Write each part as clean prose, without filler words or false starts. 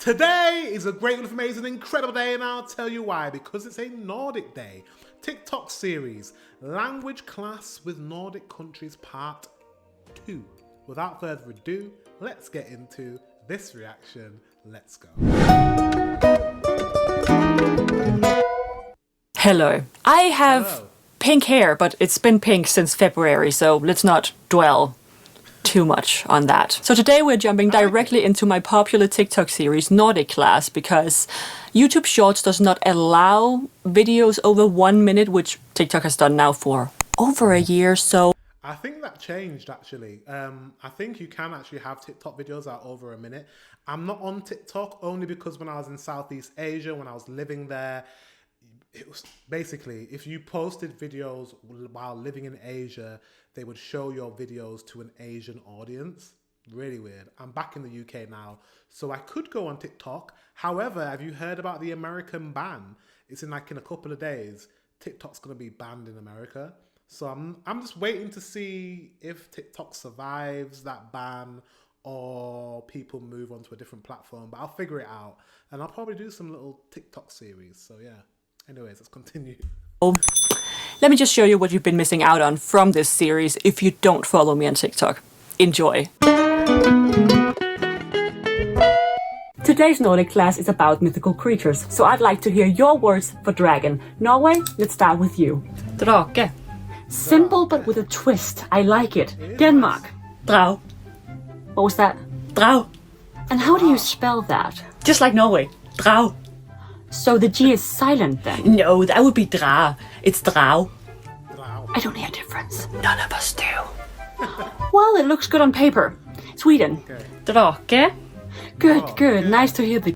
Today is a great, amazing, incredible day, and I'll tell you why. Because it's a Nordic day. TikTok series, Language Class with Nordic Countries Part 2. Without further ado, let's get into this reaction. Let's go. Hello. I have pink hair, but it's been pink since February, so let's not dwell too much on that. So today we're jumping directly into my popular TikTok series Nordic Class because YouTube Shorts does not allow videos over 1 minute, which TikTok has done now for over a year. So I think that changed actually. I think you can actually have TikTok videos that are over a minute. I'm not on TikTok only because when I was in Southeast Asia, when I was living there, it was basically if you posted videos while living in Asia, they would show your videos to an Asian audience. Really weird. I'm back in the UK now, so I could go on TikTok. However, have you heard about the American ban? It's in a couple of days. TikTok's going to be banned in America. So I'm just waiting to see if TikTok survives that ban or people move on to a different platform. But I'll figure it out. And I'll probably do some little TikTok series. So yeah. Anyways, let's continue. Let me just show you what you've been missing out on from this series if you don't follow me on TikTok. Enjoy. Today's Nordic class is about mythical creatures, so I'd like to hear your words for dragon. Norway, let's start with you. Drake. Simple but with a twist. I like it. Denmark. Drag. What was that? Drag. And how do you spell that? Just like Norway. Drag. So the G is silent then? No, that would be dra. It's drag. I don't hear a difference. None of us do. Well, it looks good on paper. Sweden. Okay. Drake. Good, good. Nice to hear the...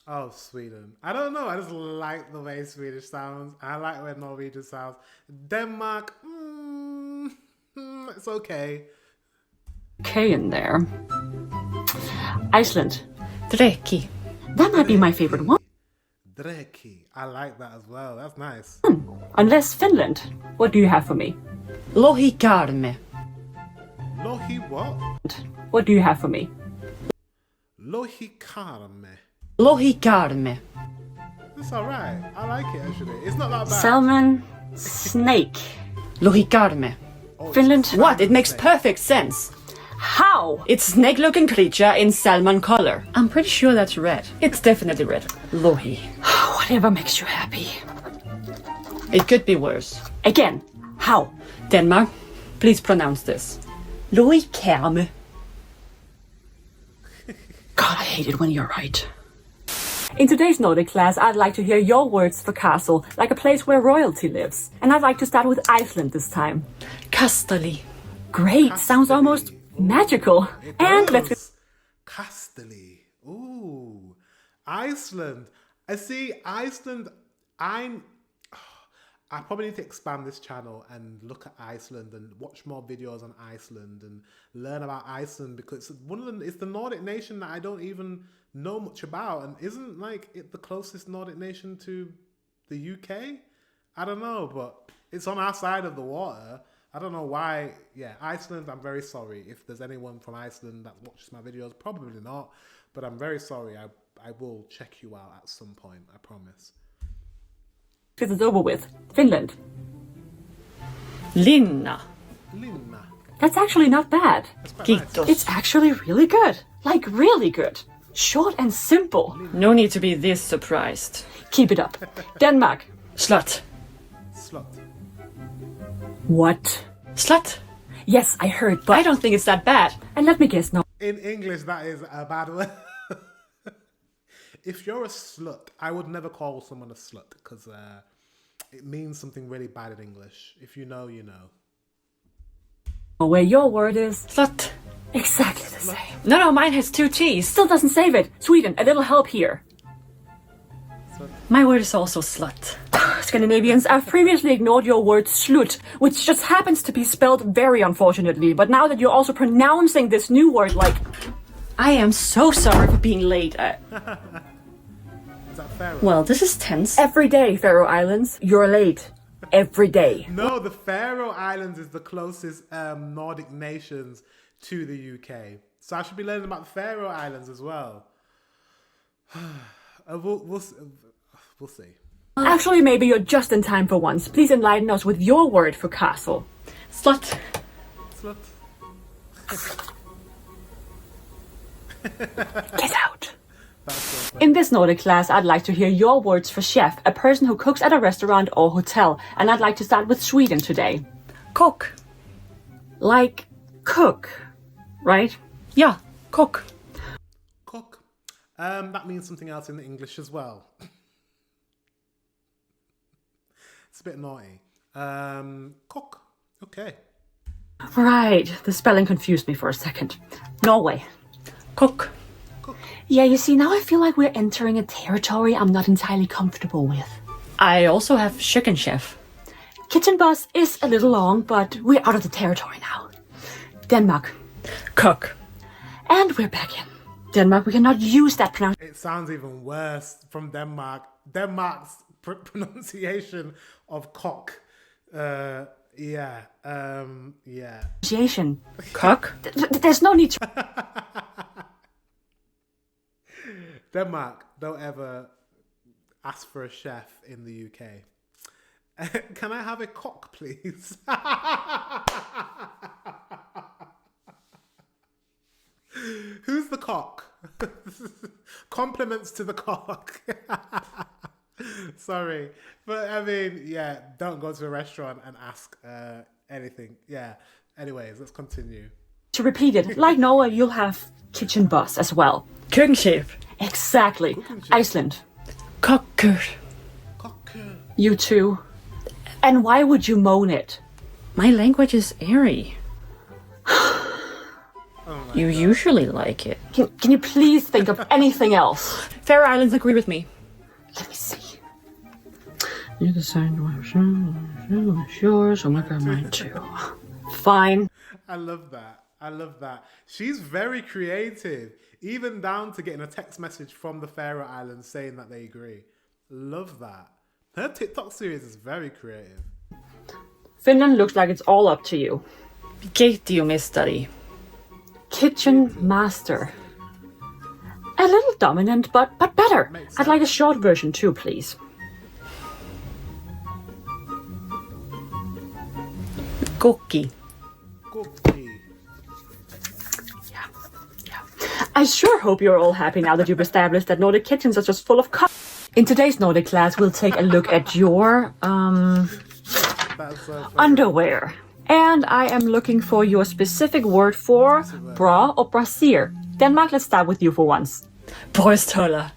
Oh, Sweden. I don't know. I just like the way Swedish sounds. I like the way Norwegian sounds. Denmark, it's okay. K in there. Iceland. Dreki. That might be my favorite one. Dreki. I like that as well. That's nice. Unless Finland. What do you have for me? Lohikarme. Lohi what? What do you have for me? Lohikarme. Lohikarme. It's alright. I like it actually. It's not that bad. Salmon. Snake. Lohikarme. Oh, Finland. What? It makes perfect sense. How? It's snake-looking creature in salmon color. I'm pretty sure that's red. It's definitely red. Lohi. Whatever makes you happy. It could be worse. Again. How? Denmark. Please pronounce this. Lohikarme. God, I hate it when you're right. In today's Nordic class, I'd like to hear your words for castle, like a place where royalty lives. And I'd like to start with Iceland this time. Kastali. Great, sounds almost magical. And let's... Kastali. Ooh. Iceland. I see Iceland. I probably need to expand this channel and look at Iceland and watch more videos on Iceland and learn about Iceland because it's the Nordic nation that I don't even know much about, and isn't it the closest Nordic nation to the UK? I don't know, but it's on our side of the water. I don't know why. Yeah, Iceland, I'm very sorry. If there's anyone from Iceland that watches my videos, probably not, but I'm very sorry. I will check you out at some point, I promise. This is over with. Finland. Linna. Linna. That's actually not bad. Nice. It's actually really good. Like really good. Short and simple. No need to be this surprised. Keep it up. Denmark. Slut. Slut. What? Slut. Yes, I heard, but I don't think it's that bad. And let me guess now. In English, that is a bad word. If you're a slut, I would never call someone a slut because it means something really bad in English. If you know, you know. Where your word is slut. Exactly the same. No, mine has 2 T's. Still doesn't save it. Sweden, a little help here. Slut. My word is also slut. Scandinavians, I've previously ignored your word slut, which just happens to be spelled very unfortunately. But now that you're also pronouncing this new word like... I am so sorry for being late. Is that Faroe? Well, this is tense. Every day, Faroe Islands, you're late. Every day. No, the Faroe Islands is the closest Nordic nations to the UK. So I should be learning about the Faroe Islands as well. We'll see. Actually, maybe you're just in time for once. Please enlighten us with your word for castle. Slut. Slut. Get out. In this Nordic class, I'd like to hear your words for chef, a person who cooks at a restaurant or hotel. And I'd like to start with Sweden today. Kock. Like cook, right? Ja, kock. Cook. That means something else in the English as well. It's a bit naughty. Cook. Okay. Right. The spelling confused me for a second. Norway. Kock. Yeah, you see, now I feel like we're entering a territory I'm not entirely comfortable with. I also have chicken chef. Kitchen boss is a little long, but we're out of the territory now. Denmark. Cook. And we're back in Denmark. We cannot use that pronunciation. It sounds even worse from Denmark. Denmark's pronunciation of cock. Yeah. Cock. There's no need to... Denmark, don't ever ask for a chef in the UK. Can I have a cock, please? Who's the cock? Compliments to the cock. Sorry. But I mean, yeah, don't go to a restaurant and ask anything. Yeah. Anyways, let's continue. To repeat it, like Norway, you'll have kitchen boss as well. Kökkenchef. Exactly. Iceland. Kocker. Cocker. You too. And why would you moan it? My language is airy. You usually like it. Can you please think of anything else? Faroe Islands agree with me. Let me see. You decide what's yours. Oh my god, mine too. Fine. I love that. I love that. She's very creative, even down to getting a text message from the Faroe Islands saying that they agree. Love that. Her TikTok series is very creative. Finland looks like it's all up to you. Keittiömestari. Kitchen master. A little dominant, but better. I'd like a short version too, please. Kokki. Cookie. Yeah. I sure hope you're all happy now that you've established that Nordic kitchens are just full of In today's Nordic class, we'll take a look at your That's so funny. underwear. And I am looking for your specific word for bra or brassiere. Denmark, let's start with you for once. Brystholder.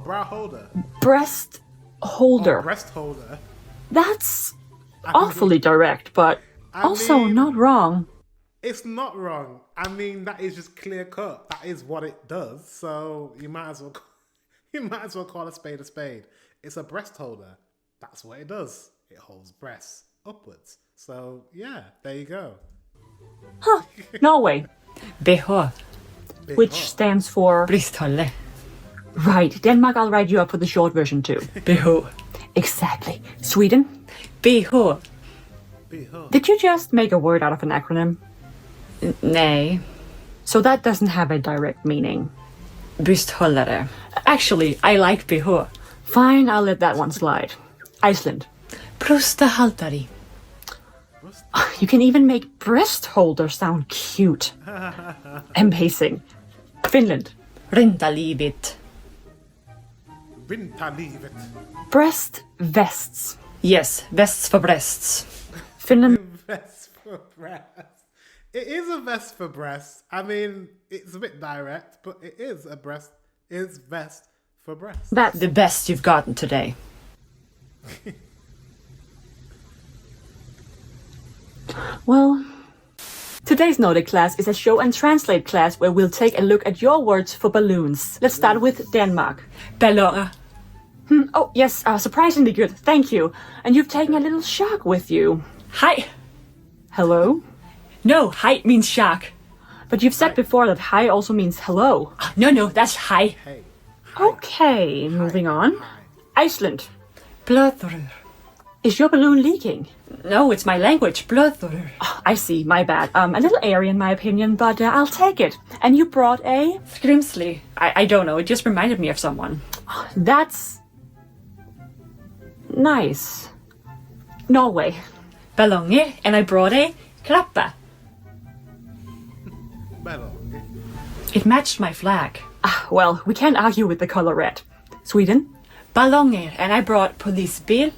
Bra holder. Breast holder. Breast holder. That's awfully direct, but also mean, not wrong. It's not wrong. I mean, that is just clear cut. That is what it does. So you might as well call a spade a spade. It's a breast holder. That's what it does. It holds breasts upwards. So yeah, there you go. Huh. Norway, BH. which stands for... Brystholder. Right. Denmark, I'll write you up for the short version too. BH. Exactly. Sweden? BH. Did you just make a word out of an acronym? Nej. So that doesn't have a direct meaning. Brysthållare. Actually, I like BH. Fine, I'll let that one slide. Iceland. Brösthaltare. You can even make breast holder sound cute. Amazing. Finland. Rintalivit. Rintalivit. Breast vests. Yes, vests for breasts. Finland. Vest for breasts. It is a vest for breasts. I mean, it's a bit direct, but it is a breast. It's vest for breasts. That's The best you've gotten today. Well, today's Nordic class is a show and translate class where we'll take a look at your words for balloons. Let's start with Denmark. Ballonger. Oh, yes, surprisingly good. Thank you. And you've taken a little shark with you. Hi. Hello? No, hi means shark. But you've said before that hi also means hello. No, that's hi. Okay, moving on. Iceland. Blöðrur. Is your balloon leaking? No, it's my language, blöður. Oh, I see, my bad. A little airy in my opinion, but I'll take it. And you brought a... Skrimsli. I don't know, it just reminded me of someone. That's... nice. Norway. Ballonger, and I brought a klappa. It matched my flag. Well, we can't argue with the color red. Sweden? Ballonger, and I brought polisbil.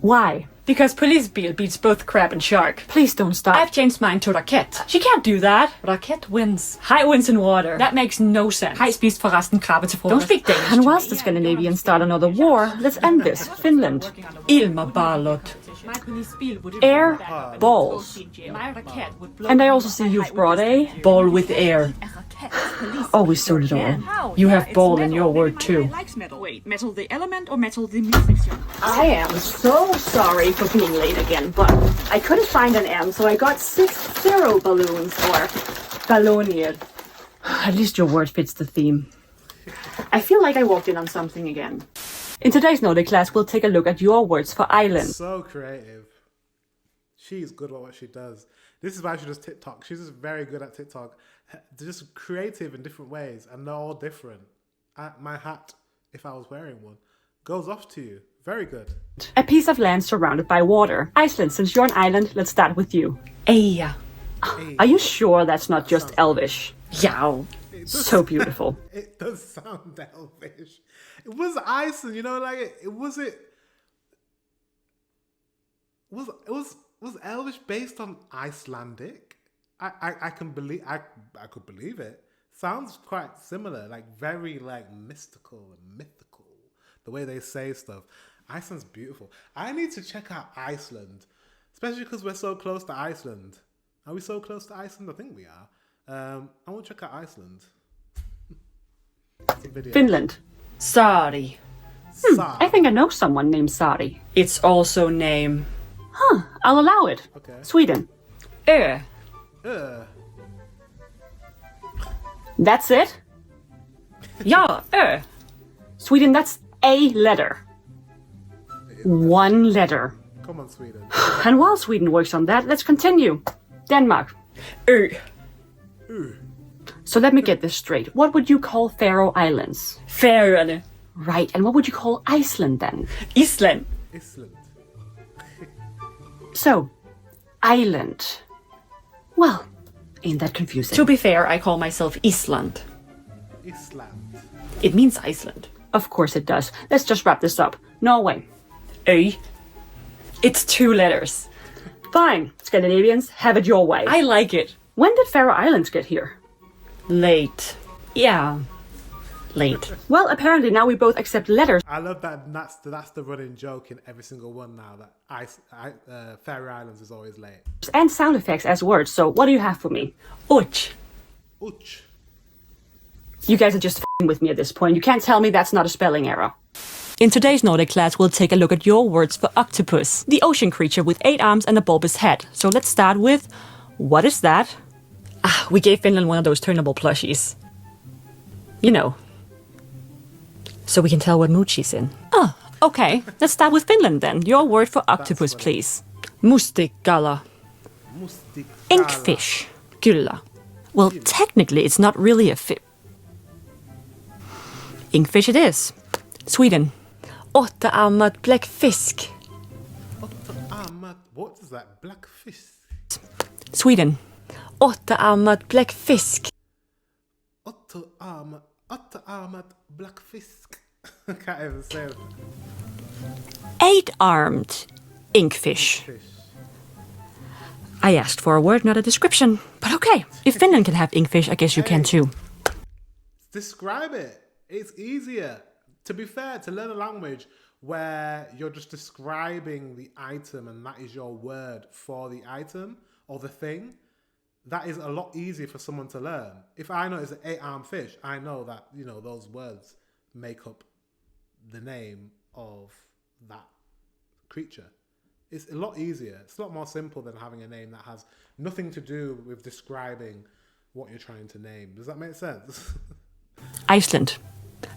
Why? Because polisbil beats both crab and shark. Please don't stop. I've changed mine to raket. She can't do that. Raket wins. High wins in water. That makes no sense. High spist forresten krabbe til frokost. Don't speak Danish. And whilst the Scandinavians start another war, let's end this. Finland. Ilmaballot. Air balls. And I also see you've brought a... Ball with air. Always suit it all. You have ball in your word too. Wait, metal the element or metal the music genre? I am so sorry for being late again, but I couldn't find an M, so I got 6 zero balloons, or ballonier. At least your word fits the theme. I feel like I walked in on something again. In today's Nordic class, we'll take a look at your words for island. So creative. She's good at what she does. This is why she does TikTok. She's just very good at TikTok. They're just creative in different ways, and they're all different. My hat, if I was wearing one, goes off to you. Very good. A piece of land surrounded by water. Iceland, since you're an island, let's start with you. Eja. Are you sure that's not just Elvish? Ja. So beautiful. It does sound Elvish. It was Iceland, you know, like was Elvish based on Icelandic? I could believe it. Sounds quite similar, like very like mystical and mythical. The way they say stuff. Iceland's beautiful. I need to check out Iceland, especially because we're so close to Iceland. Are we so close to Iceland? I think we are. I want to check out Iceland. Finland. Sari. I think I know someone named Sari. It's also name. Huh, I'll allow it. Okay. Sweden. Ö. That's it? Ja, ö. Sweden, that's a letter. One letter. Come on, Sweden. And while Sweden works on that, let's continue. Denmark. Ö. So let me get this straight. What would you call Faroe Islands? Färöarna. Right, and what would you call Iceland then? Island. Iceland. So, island. Well, ain't that confusing? To be fair, I call myself Island. Iceland. It means Iceland. Of course it does. Let's just wrap this up. Norway. Ö. It's 2 letters. Fine. Scandinavians, have it your way. I like it. When did Faroe Islands get here? Late. Yeah. Late. Well, apparently now we both accept letters. I love that. That's the running joke in every single one now. That Faroe Islands is always late. And sound effects as words, so what do you have for me? Uch. Uch. You guys are just f***ing with me at this point. You can't tell me that's not a spelling error. In today's Nordic class, we'll take a look at your words for octopus, the ocean creature with 8 arms and a bulbous head. So let's start with, what is that? We gave Finland one of those turnable plushies. You know. So we can tell what mood she's in. Oh, okay. Let's start with Finland then. Your word for octopus, please. Mustikala. Inkfish. Kyllä. Well, technically, it's not really a fish. Inkfish it is. Sweden. Åttaarmad bläckfisk. What is that? Blackfish. Sweden. Åttaarmad bläckfisk. Åttaarmad blackfisk. I can't even say it. 8-armed inkfish. I asked for a word, not a description. But okay, if Finland can have inkfish, I guess you can too. Describe it. It's easier. To be fair, to learn a language where you're just describing the item and that is your word for the item or the thing, that is a lot easier for someone to learn. If I know it's an 8-armed fish, I know that, you know, those words make up the name of that creature. It's a lot easier. It's a lot more simple than having a name that has nothing to do with describing what you're trying to name. Does that make sense? Iceland.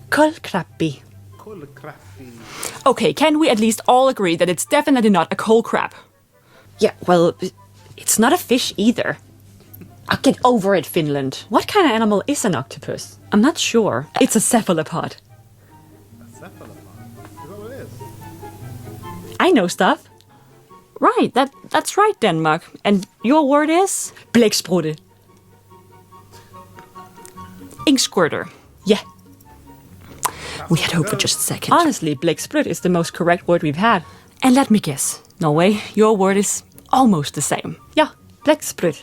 Kolkrabbi. Kolkrabbi. Okay, can we at least all agree that it's definitely not a coal crab? Yeah, well, it's not a fish either. I'll get over it, Finland. What kind of animal is an octopus? I'm not sure. It's a cephalopod. A cephalopod? Is that what it is? I know stuff. Right, that's right, Denmark. And your word is? Blæksprutte. Ink squirter. Yeah. We had hope for just a second. Honestly, blæksprutte is the most correct word we've had. And let me guess, Norway, your word is almost the same. Yeah, blæksprutte.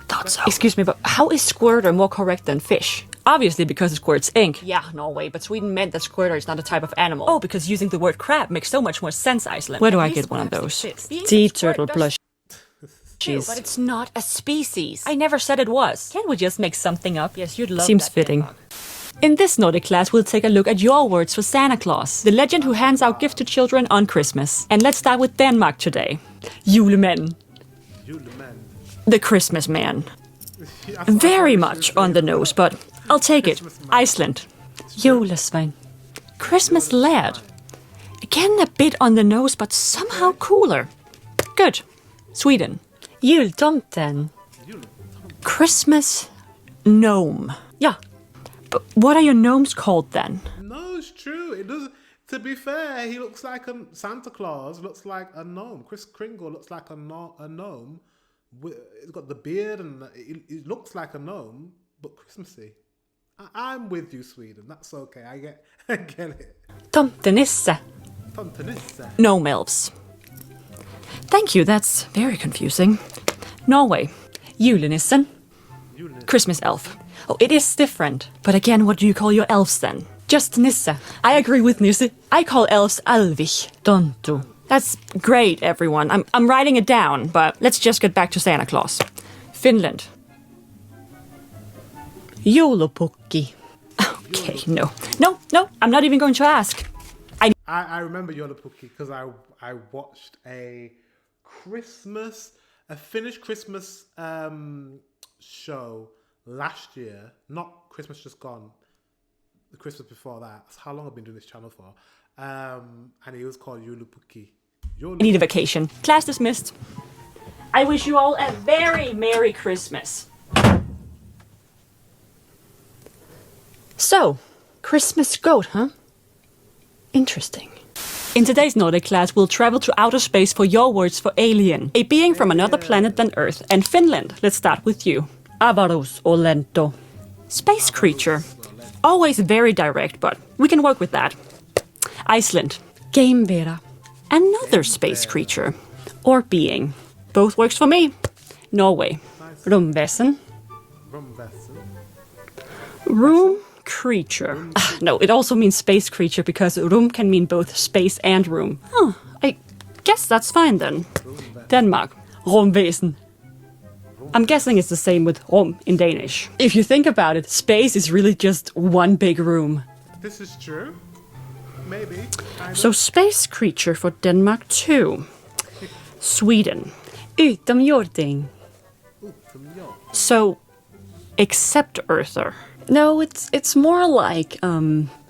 Thought so. Excuse me, but how is squirter more correct than fish? Obviously because it squirts ink. Yeah, Norway, but Sweden meant that squirter is not a type of animal. Oh, because using the word crab makes so much more sense, Iceland. Where do I get one of those? Sea turtle blush. But it's not a species. I never said it was. Can't we just make something up? Yes, you'd love Seems that, fitting. Denmark. In this Nordic class, we'll take a look at your words for Santa Claus, the legend who hands out gifts to children on Christmas. And let's start with Denmark today. Julemanden. The Christmas man. Very much on the nose, but I'll take it. Iceland. Julesvein. Christmas lad. Again a bit on the nose, but somehow cooler. Good. Sweden. Jultomten. Christmas gnome. Yeah. But what are your gnomes called then? No, it's true. It does. To be fair, he looks like a Santa Claus. Looks like a gnome. Chris Kringle looks like a gnome. He's got the beard and it looks like a gnome, but Christmassy. I'm with you, Sweden. That's okay. I get it. Tomtenisse. Gnome elves. Thank you. That's very confusing. Norway. Julenissen. Christmas elf. Oh, it is different. But again, what do you call your elves then? Just Nisse. I agree with Nisse. I call elves Alvich. Tontu. That's great, everyone. I'm writing it down, but let's just get back to Santa Claus. Finland. Joulupukki. Okay, no, I'm not even going to ask. I remember Joulupukki because I watched a Finnish Christmas show last year. Not Christmas just gone, the Christmas before that. That's how long I've been doing this channel for. And he was called Joulupukki. I need a vacation. Class dismissed. I wish you all a very Merry Christmas. So, Christmas goat, huh? Interesting. In today's Nordic class, we'll travel to outer space for your words for alien, a being from another planet than Earth, and Finland. Let's start with you. Avarusolento. Space creature. Always very direct, but we can work with that. Iceland. Geimvera. Another space creature. Or being. Both works for me. Norway. Rumvesen. Room creature. No, it also means space creature because room can mean both space and room. Huh, I guess that's fine then. Denmark. Rumvæsen. I'm guessing it's the same with rum in Danish. If you think about it, space is really just one big room. This is true. Maybe. So space creature for Denmark too. Sweden. Utomjording. So, except Earther. No, it's more like,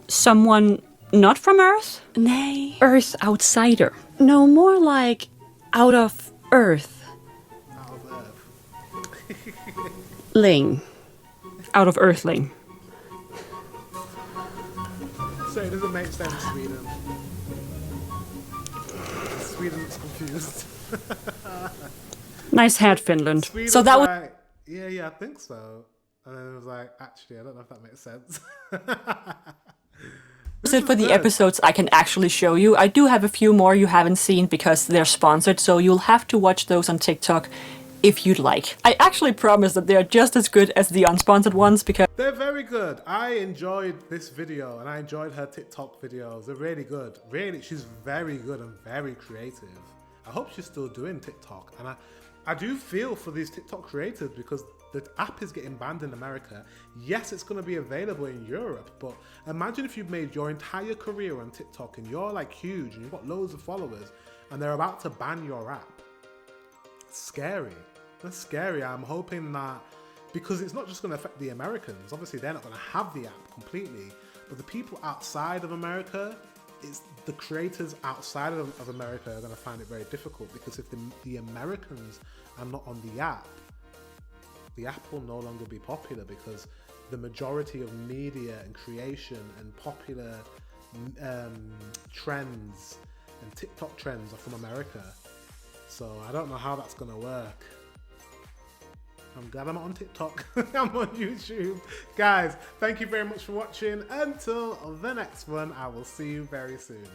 someone not from Earth? Nay. Earth outsider. No, more like out of Earth. Out of Earth. Ling. Out of Earthling. So it doesn't make sense, Sweden. Sweden's confused. Nice hat, Finland. Sweden's so that was... like, yeah, I think so. And then it was like, actually, I don't know if that makes sense. That's it for the episodes I can actually show you. I do have a few more you haven't seen because they're sponsored, so you'll have to watch those on TikTok if you'd like. I actually promise that they're just as good as the unsponsored ones because... They're very good. I enjoyed this video and I enjoyed her TikTok videos. They're really good. Really, she's very good and very creative. I hope she's still doing TikTok. And I do feel for these TikTok creators because the app is getting banned in America. Yes, it's going to be available in Europe, but imagine if you've made your entire career on TikTok and you're like huge and you've got loads of followers and they're about to ban your app. It's scary. That's scary. I'm hoping that, because it's not just going to affect the Americans, obviously they're not going to have the app completely, but the people outside of America, it's the creators outside of America are going to find it very difficult, because if the Americans are not on the app will no longer be popular, because the majority of media and creation and popular trends and TikTok trends are from America. So I don't know how that's going to work. I'm glad I'm not on TikTok. I'm on YouTube. Guys, thank you very much for watching. Until the next one, I will see you very soon.